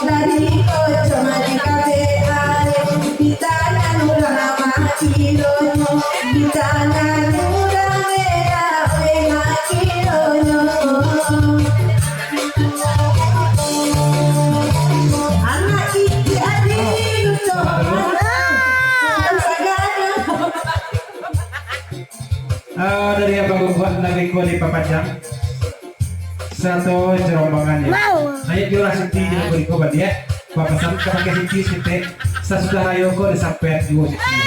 dari ojo mati kabeare ditanya nurang makironyo ditanya nurang beda we makironyo anak iki adik lucu dari abang buat lagi kuali papajang satu cerombangan ya. Ayo diulas inti di kuali kobat ya. Papasan pakai inti sinte sesudah ayo ko sampai dua siti.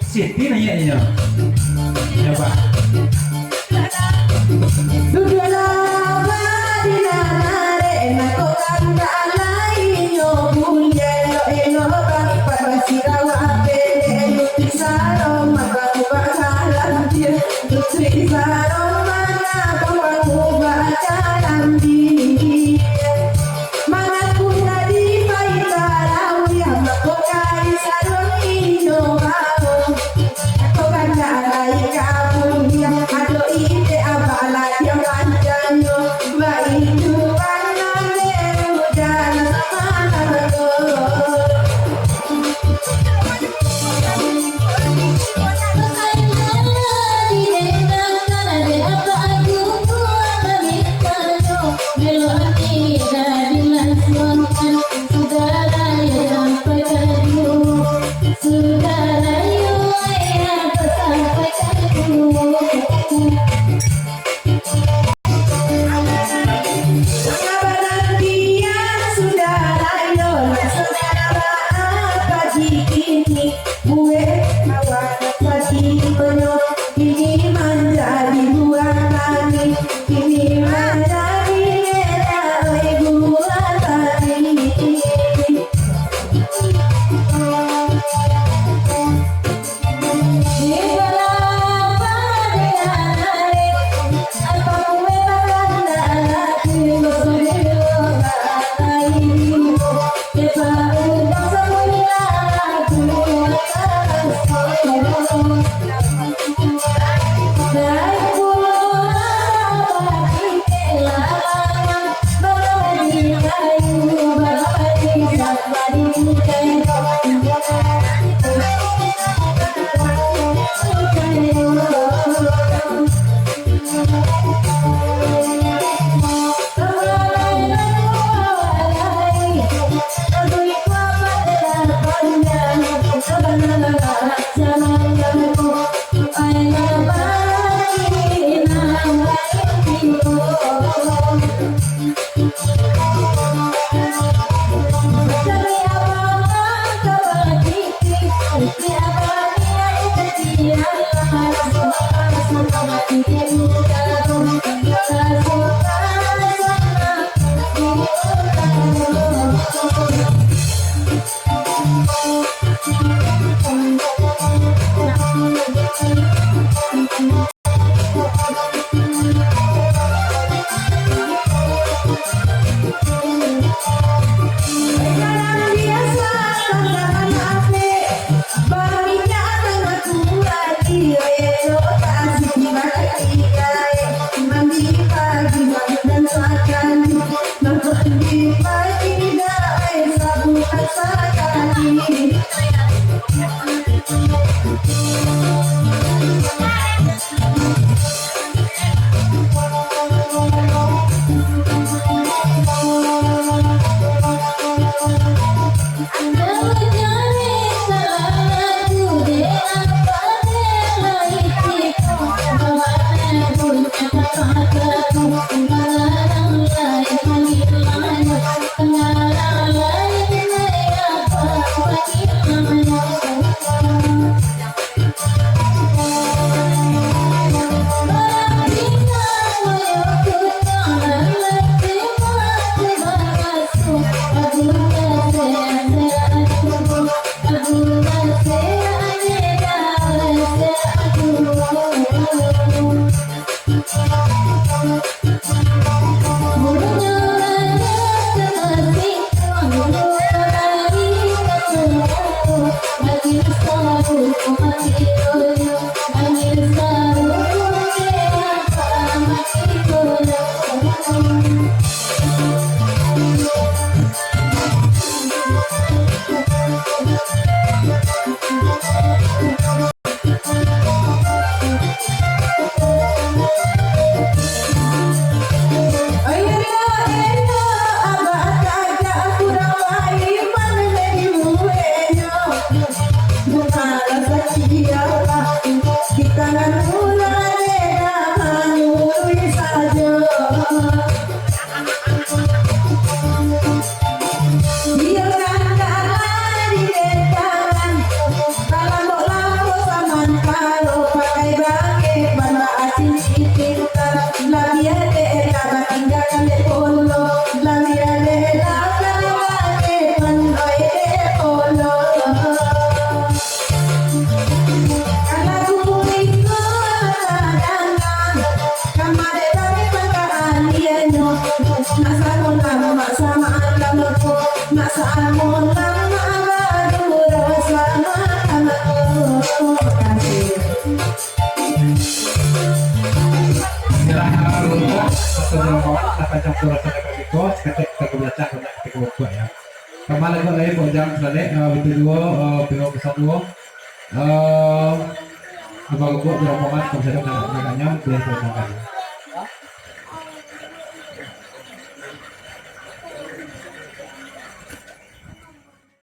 Siti nanya ya. Ya pak. Dudala badinare nako kanda lainyo bunyelo eno bang parasirawa apele saro makakuba halam dia tutri saro mana pawakuba acaram dia mangat kuna di paitaraw ya makokai saro inyo bao ako kanda alay kapun dia ado ide abala dia manjanyo maindu kanane udana samana go sama alam ko Masaamon lang maabadura Sama anak ko Makasih Jalan lupa satu jalan kawan akan campur rasa dekat itu ketik terbaca banyak ketik buku ya. Kembali ke lagi bojang tadi betul dua pihak besar dua apa buku di rombongan konsep dengan biar terjadi.